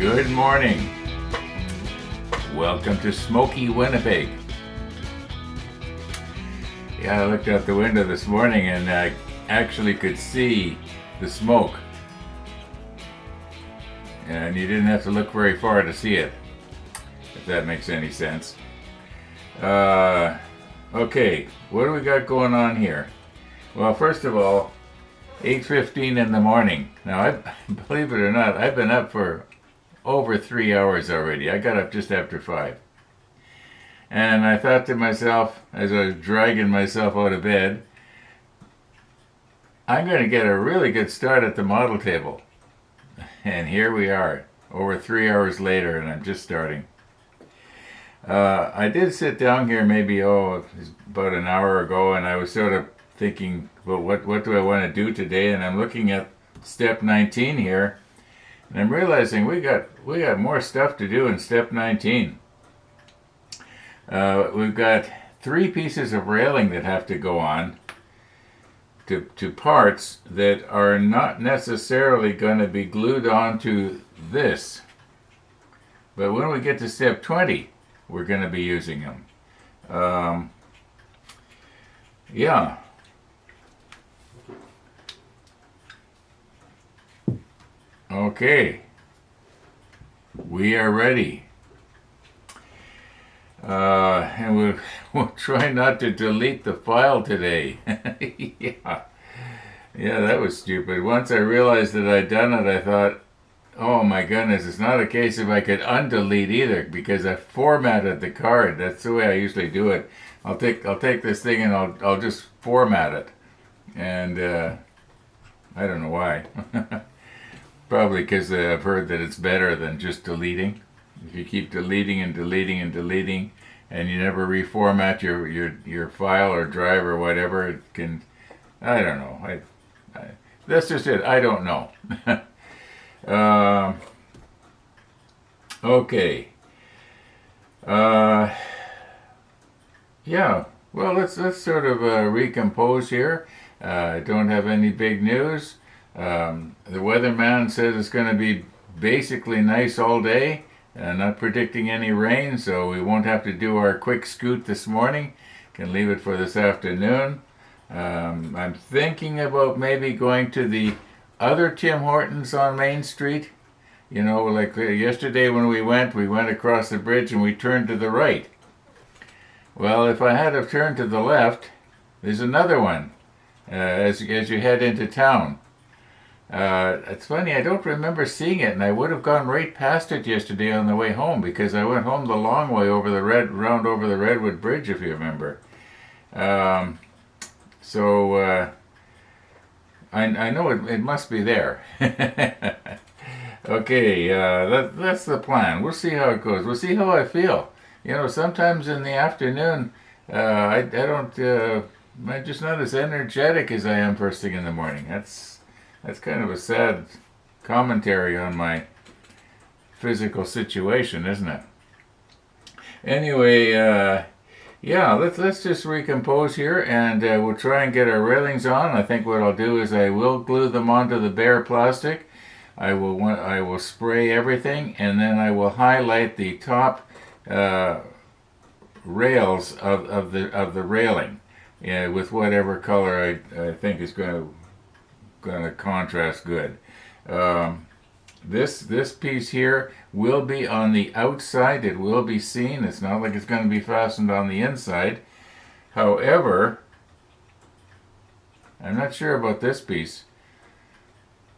Good morning. Welcome to smoky Winnipeg. Yeah, I looked out the window this morning and I actually could see the smoke. And you didn't have to look very far to see it, if that makes any sense. Okay, what do we got going on here? Well, first of all, 8:15 in the morning. Now, believe it or not, I've been up for over 3 hours already. I got up just after 5. And I thought to myself, as I was dragging myself out of bed, I'm going to get a really good start at the model table. And here we are, over 3 hours later, and I'm just starting. I did sit down here maybe, about an hour ago, and I was sort of thinking, well, what do I want to do today? And I'm looking at step 19 here, and I'm realizing we got more stuff to do in step 19. We've got 3 pieces of railing that have to go on to parts that are not necessarily going to be glued onto this. But when we get to step 20, we're going to be using them. Yeah. Okay. We are ready. And we'll try not to delete the file today. Yeah, that was stupid. Once I realized that I'd done it, I thought, oh my goodness, it's not a case if I could undelete either, because I formatted the card. That's the way I usually do it. I'll take this thing and I'll just format it. And I don't know why. Probably because I've heard that it's better than just deleting. If you keep deleting and deleting and deleting, and you never reformat your file or drive or whatever, it can. I don't know. That's just it. I don't know. Okay. Yeah. Well, let's sort of recompose here. I don't have any big news. The weatherman says it's going to be basically nice all day. Not predicting any rain, so we won't have to do our quick scoot this morning. Can leave it for this afternoon. I'm thinking about maybe going to the other Tim Hortons on Main Street. You know, like yesterday when we went across the bridge and we turned to the right. Well, if I had have turned to the left, there's another one as you head into town. It's funny, I don't remember seeing it, and I would have gone right past it yesterday on the way home, because I went home the long way over round over the Redwood Bridge, if you remember. So I know it must be there. Okay, that's the plan. We'll see how it goes. We'll see how I feel. You know, sometimes in the afternoon, I'm just not as energetic as I am first thing in the morning. That's kind of a sad commentary on my physical situation, isn't it? Anyway, yeah, let's just recompose here, and we'll try and get our railings on. I think what I'll do is I will glue them onto the bare plastic. I will spray everything, and then I will highlight the top rails of the railing, with whatever color I think is going to contrast good. This piece here will be on the outside. It will be seen. It's not like it's going to be fastened on the inside. However, I'm not sure about this piece.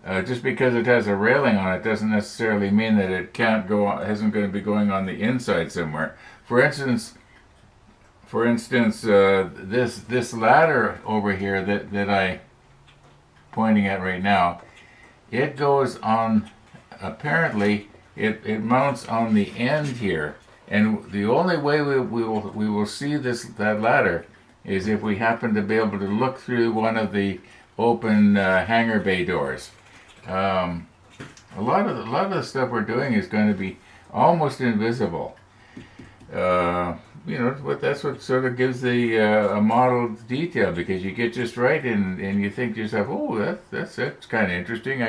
Just because it has a railing on it doesn't necessarily mean that it can't go on, isn't going to be going on the inside somewhere. For instance, this ladder over here that I pointing at right now, it goes on, apparently it mounts on the end here, and the only way we will see that ladder is if we happen to be able to look through one of the open hangar bay doors. A lot of the stuff we're doing is going to be almost invisible. That's what sort of gives the a model detail, because you get just right and you think to yourself, oh, that's kind of interesting.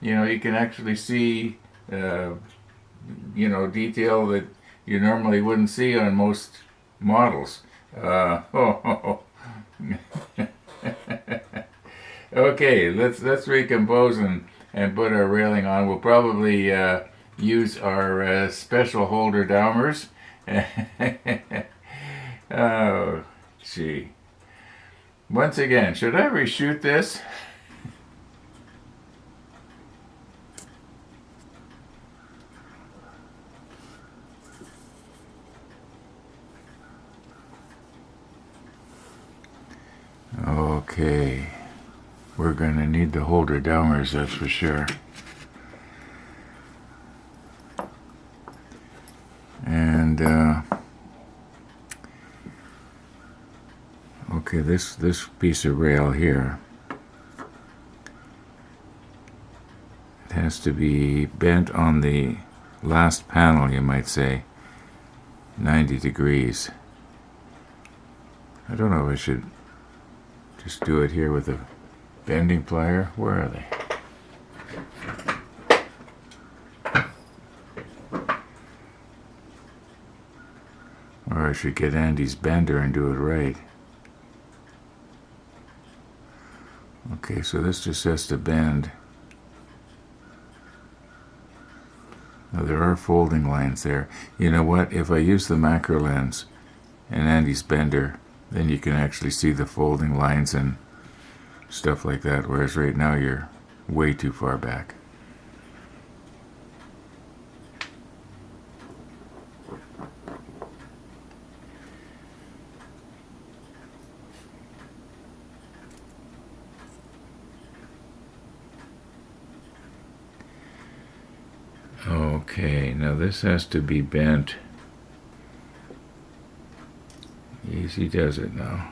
You can actually see detail that you normally wouldn't see on most models. Okay, let's recompose and put our railing on. We'll probably use our special holder downers. Oh, gee. Once again, should I reshoot this? Okay. We're going to need the holder downers, that's for sure. And okay, this piece of rail here, it has to be bent on the last panel, you might say, 90 degrees. I don't know if I should just do it here with a bending plier. Where are they? Or I should get Andy's bender and do it right. Okay, so this just has to bend. Now there are folding lines there. You know what? If I use the macro lens and Andy's bender, then you can actually see the folding lines and stuff like that, whereas right now you're way too far back. Okay, now this has to be bent. Easy does it now.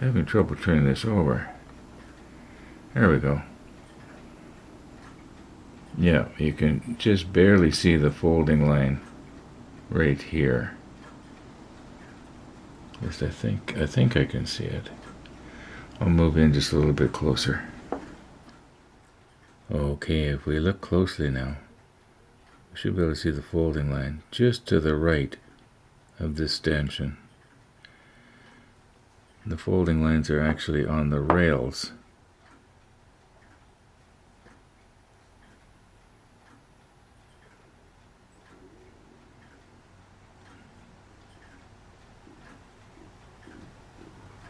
Having trouble turning this over. There we go. Yeah, you can just barely see the folding line right here. Yes, I think I can see it. I'll move in just a little bit closer. Okay, if we look closely now, we should be able to see the folding line just to the right of this stanchion. The folding lines are actually on the rails.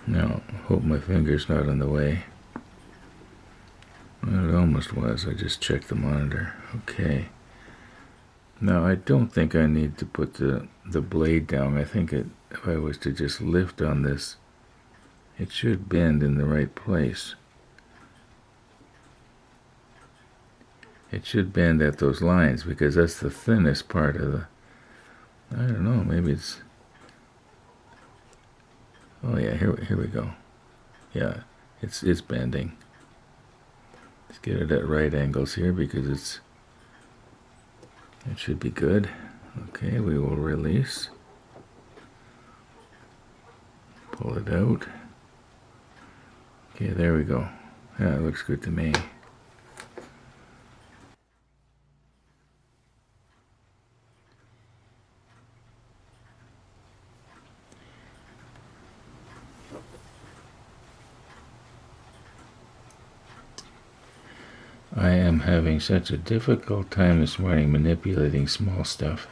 Now, hope my finger's not in the way. Well, it almost was. I just checked the monitor. Okay. Now, I don't think I need to put the blade down. I think if I was to just lift on this, it should bend in the right place. It should bend at those lines because that's the thinnest part of the... I don't know, maybe it's... Oh yeah, here we go. Yeah, it's bending. Let's get it at right angles here because it should be good. Okay, we will release. Pull it out. Okay, there we go. Yeah, it looks good to me. I am having such a difficult time this morning manipulating small stuff.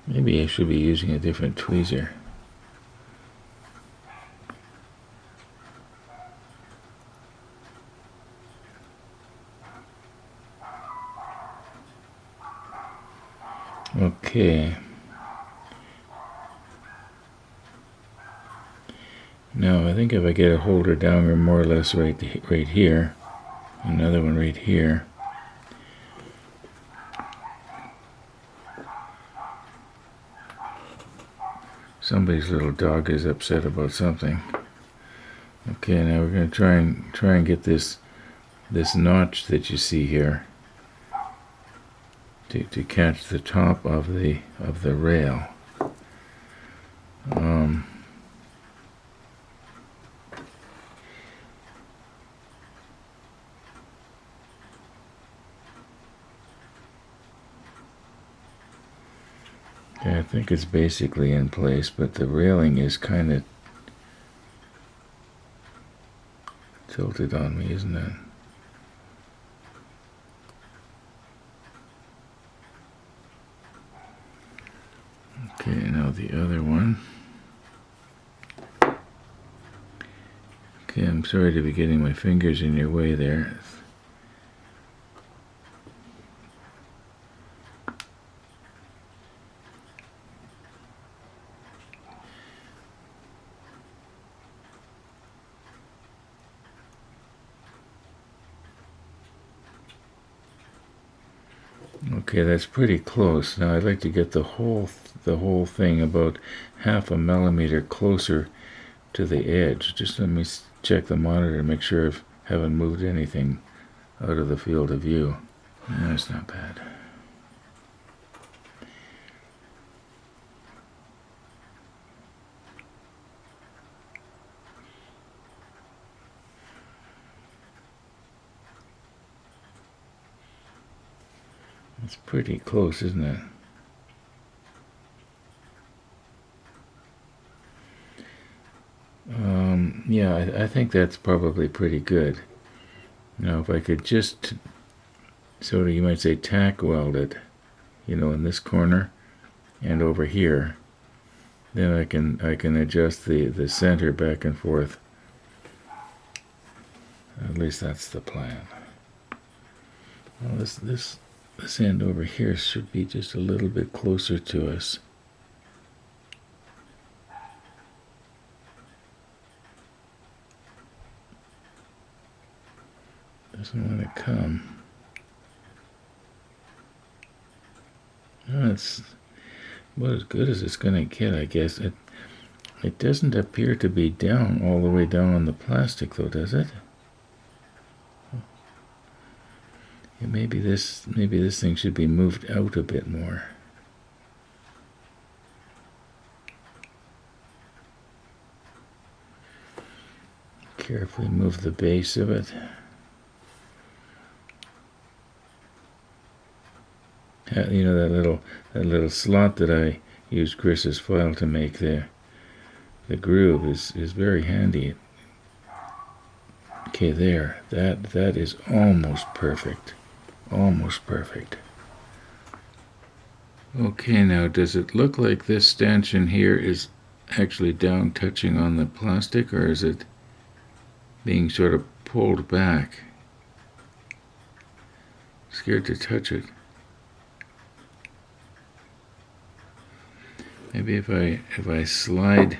Maybe I should be using a different tweezer. Okay. Now I think if I get a holder downer more or less right here, another one right here. Somebody's little dog is upset about something. Okay, now we're going to try and get this notch that you see here to catch the top of the rail. Yeah, I think it's basically in place, but the railing is kind of tilted on me, isn't it? Okay, now the other one. Okay, I'm sorry to be getting my fingers in your way there. Okay, that's pretty close. Now I'd like to get the whole thing about 1/2 millimeter closer to the edge. Just let me check the monitor to make sure I haven't moved anything out of the field of view. That's not bad. It's pretty close, isn't it? Yeah, I think that's probably pretty good. Now, if I could just sort of, you might say, tack weld it, in this corner and over here, then I can adjust the center back and forth. At least that's the plan. Well, this end over here should be just a little bit closer to us. Doesn't want to come. That's about as good as it's going to get, I guess. It doesn't appear to be down all the way down on the plastic, though, does it? Yeah, maybe this thing should be moved out a bit more. Carefully move the base of it. That little slot that I used Chris's file to make there. The groove is very handy. Okay, there. That is almost perfect. Almost perfect. Okay, now does it look like this stanchion here is actually down touching on the plastic, or is it being sort of pulled back? Scared to touch it. Maybe if I slide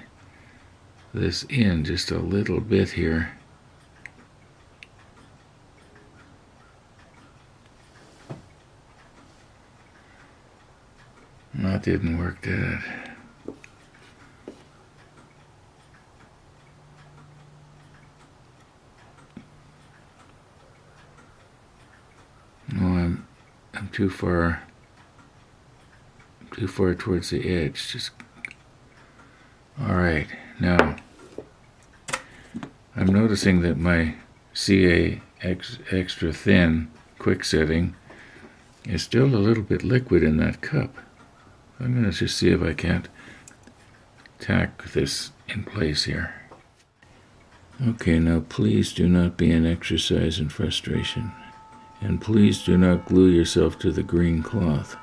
this in just a little bit here. That didn't work, did it? No, I'm too far towards the edge. All right, now I'm noticing that my CA extra thin quick setting is still a little bit liquid in that cup. I'm going to just see if I can't tack this in place here. Okay, now please do not be an exercise in frustration. And please do not glue yourself to the green cloth.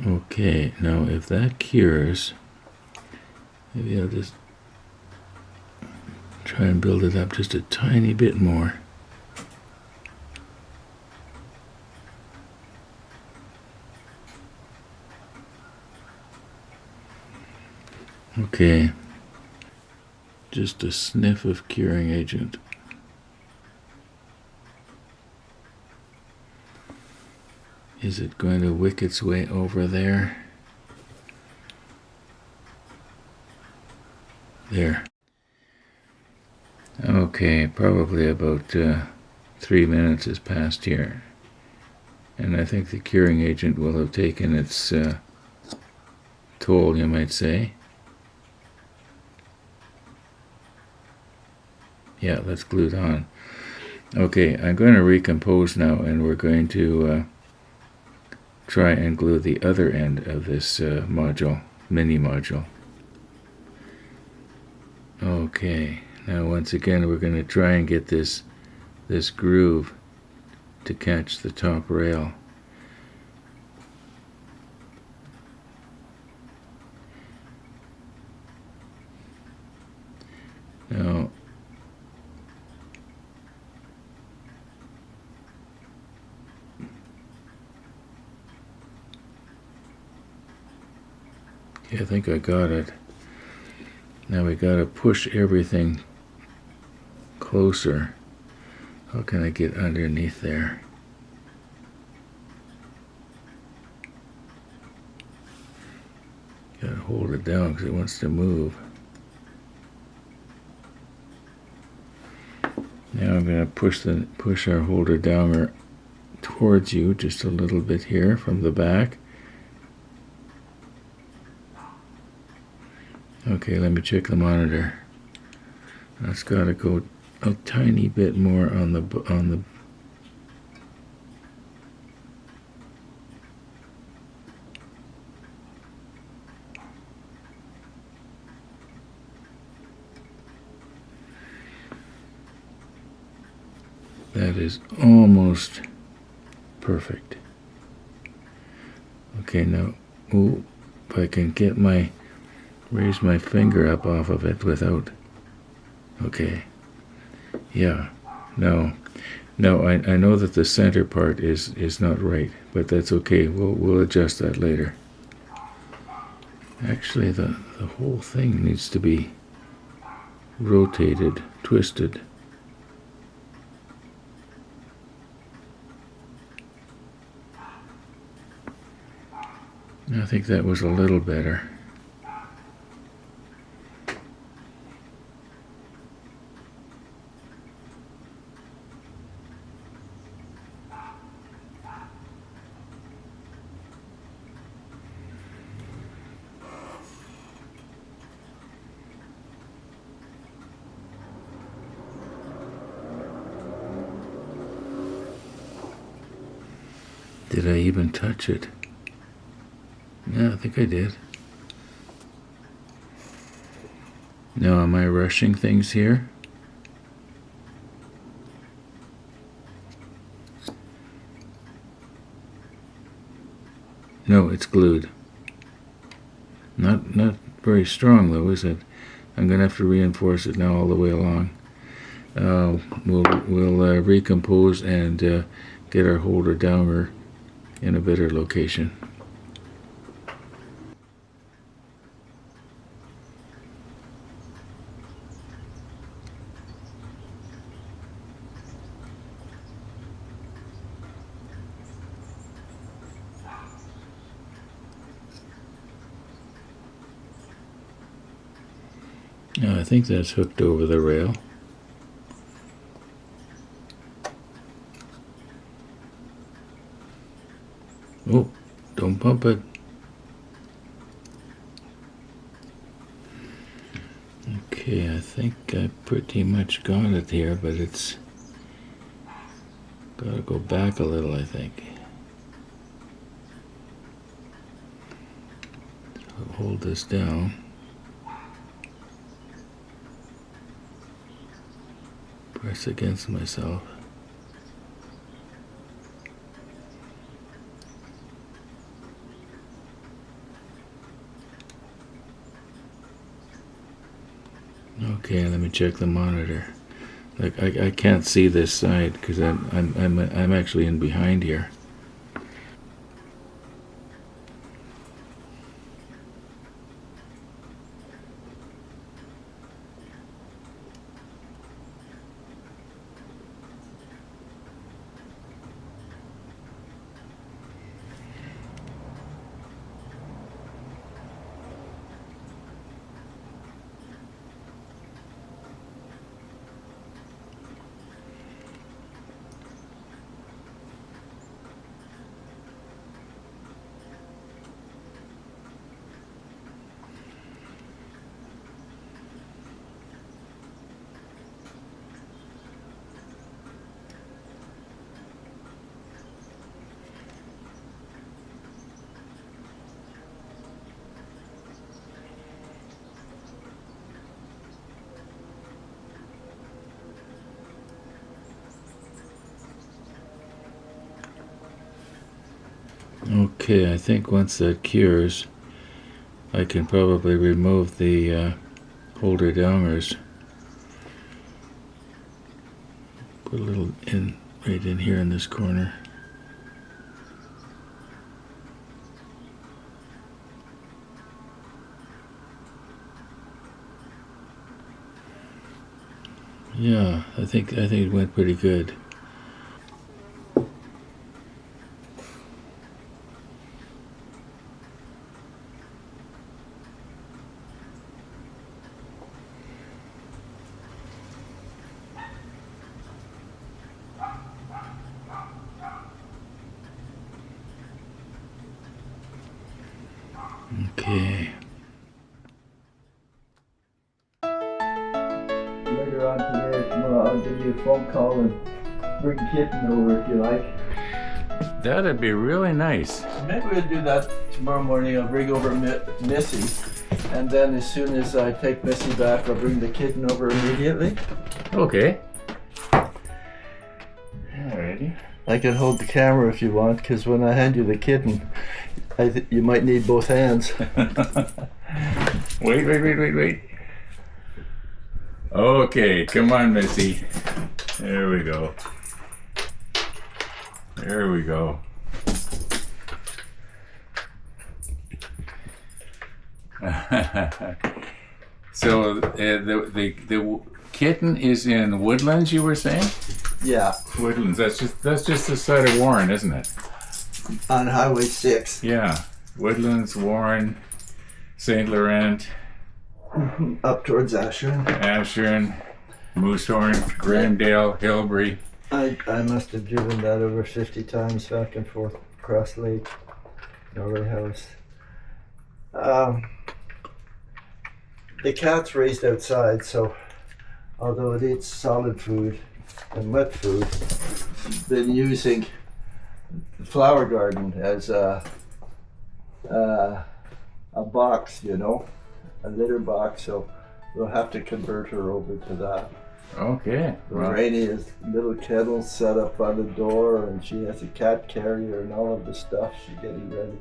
Okay, now if that cures, maybe I'll just try and build it up just a tiny bit more. Okay. Just a sniff of curing agent. Is it going to wick its way over there? There. Okay, probably about 3 minutes has passed here. And I think the curing agent will have taken its toll, you might say. Yeah, that's glued on. Okay, I'm going to recompose now, and we're going to try and glue the other end of this mini module. Okay, now once again we're going to try and get this groove to catch the top rail. Now, yeah, I think I got it. Now we got to push everything closer. How can I get underneath there? Got to hold it down because it wants to move. Now I'm going to push our holder downer towards you just a little bit here from the back. Okay, let me check the monitor. That's got to go a tiny bit more on the That is almost perfect. Okay, now, ooh, if I can get raise my finger up off of it without, okay, yeah, no, I know that the center part is not right, but that's okay, we'll adjust that later. Actually, the whole thing needs to be rotated, twisted. I think that was a little better. Did I even touch it? Yeah, I think I did. Now, am I rushing things here? No, it's glued. Not very strong though, is it? I'm gonna have to reinforce it now all the way along. We'll recompose and get our holder downer in a better location. Now I think that's hooked over the rail. Oh, don't pump it. Okay, I think I pretty much got it here, but it's got to go back a little, I think. I'll hold this down. Press against myself. Okay, let me check the monitor. Like I can't see this side because I'm actually in behind here. Okay, I think once that cures, I can probably remove the holder downers. Put a little in right in here in this corner. Yeah, I think it went pretty good. Okay. Later on today or tomorrow, I'll give you a phone call and bring Kitten over if you like. That'd be really nice. Maybe we'll do that tomorrow morning. I'll bring over Missy, and then as soon as I take Missy back, I'll bring the kitten over immediately. Okay. Alrighty. I can hold the camera if you want, because when I hand you the kitten, you might need both hands. Wait. Okay, come on, Missy. There we go. So the kitten is in Woodlands, you were saying? Yeah, Woodlands. That's just the side of Warren, isn't it? on Highway 6. Yeah, Woodlands, Warren, St. Laurent, Up towards Ashern. Ashern, Moosehorn, Grahamdale, Hilbury. I must have driven that over 50 times back and forth across Lake, Norway House. The cat's raised outside, so although it eats solid food and wet food, it's been using the flower garden as a box, a litter box, so we'll have to convert her over to that. Okay. Well, Rainey has little kennels set up by the door, and she has a cat carrier and all of the stuff she's getting ready.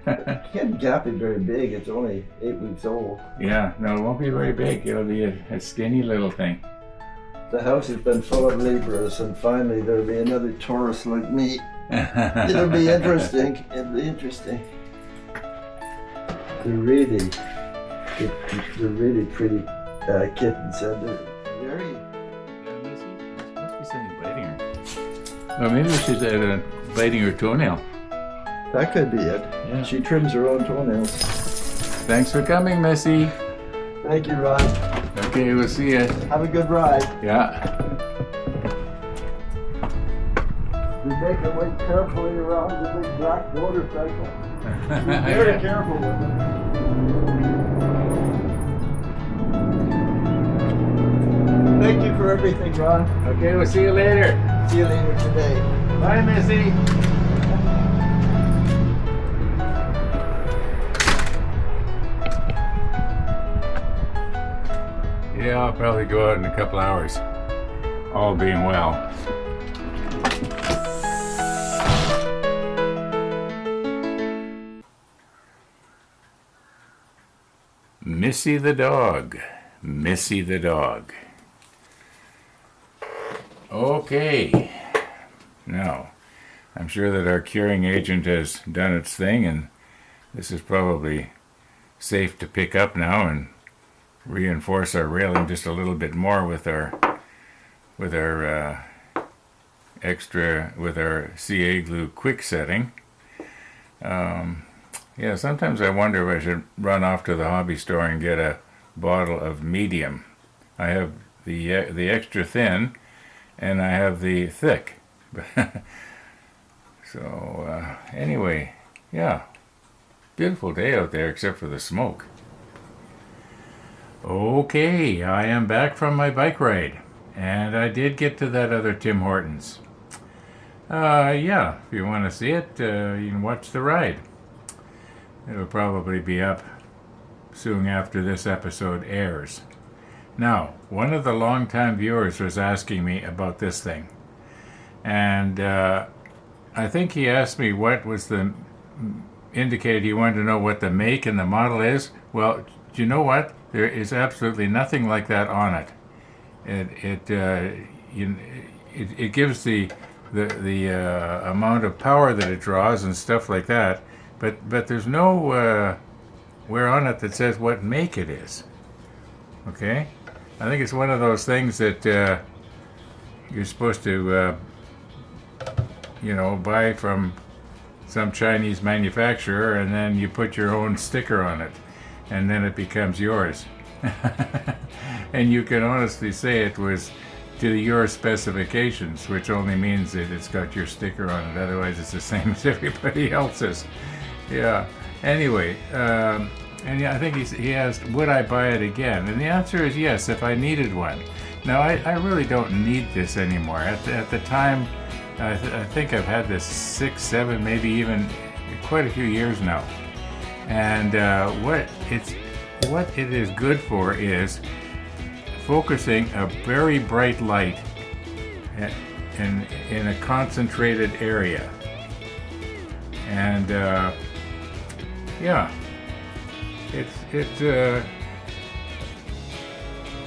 It can't be very big. It's only 8 weeks old. yeah, no, it won't be very big. It'll be a skinny little thing. The house has been full of laborers, and finally there'll be another tourist like me. It'll be interesting. They're really pretty kittens, and they're very. Must be something biting her. Or maybe she's biting her toenail. That could be it. Yeah. She trims her own toenails. Thanks for coming, Missy. Thank you, Ron. Okay, we'll see you. Have a good ride. Yeah. We make our way carefully around the big black motorcycle. Be very careful with it. Thank you for everything, Ron. Okay, we'll see you later. See you later today. Bye, Missy. Yeah, I'll probably go out in a couple hours. All being well. Missy the dog. Missy the dog. Okay. Now, I'm sure that our curing agent has done its thing, and this is probably safe to pick up now and reinforce our railing just a little bit more with our CA glue quick setting. Yeah, sometimes I wonder if I should run off to the hobby store and get a bottle of medium. I have the extra thin, and I have the thick. So anyway, yeah, beautiful day out there except for the smoke. Okay, I am back from my bike ride, and I did get to that other Tim Hortons. Yeah, if you want to see it, you can watch the ride. It'll probably be up soon after this episode airs. Now, one of the longtime viewers was asking me about this thing, and I think he asked me what was the indicated you wanted to know what the make and the model is. Well, do you know what? There is absolutely nothing like that on it. It gives the amount of power that it draws and stuff like that, but there's no where on it that says what make it is. Okay, I think it's one of those things that you're supposed to buy from some Chinese manufacturer, and then you put your own sticker on it, and then it becomes yours. And you can honestly say it was to your specifications, which only means that it's got your sticker on it. Otherwise, it's the same as everybody else's. Yeah. Anyway, and yeah, I think he asked, would I buy it again? And the answer is yes, if I needed one. Now, I really don't need this anymore. At the time, I think I've had this 6, 7, maybe even quite a few years now. And what it is good for is focusing a very bright light in a concentrated area. And yeah,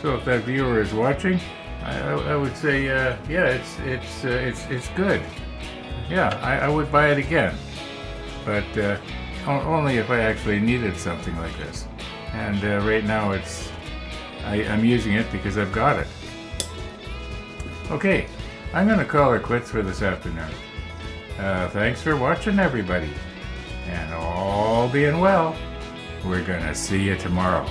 so if that viewer is watching, I would say yeah, it's good. Yeah, I would buy it again, but only if I actually needed something like this. And right now I'm using it because I've got it. Okay, I'm going to call it quits for this afternoon. Thanks for watching, everybody. And all being well, we're going to see you tomorrow.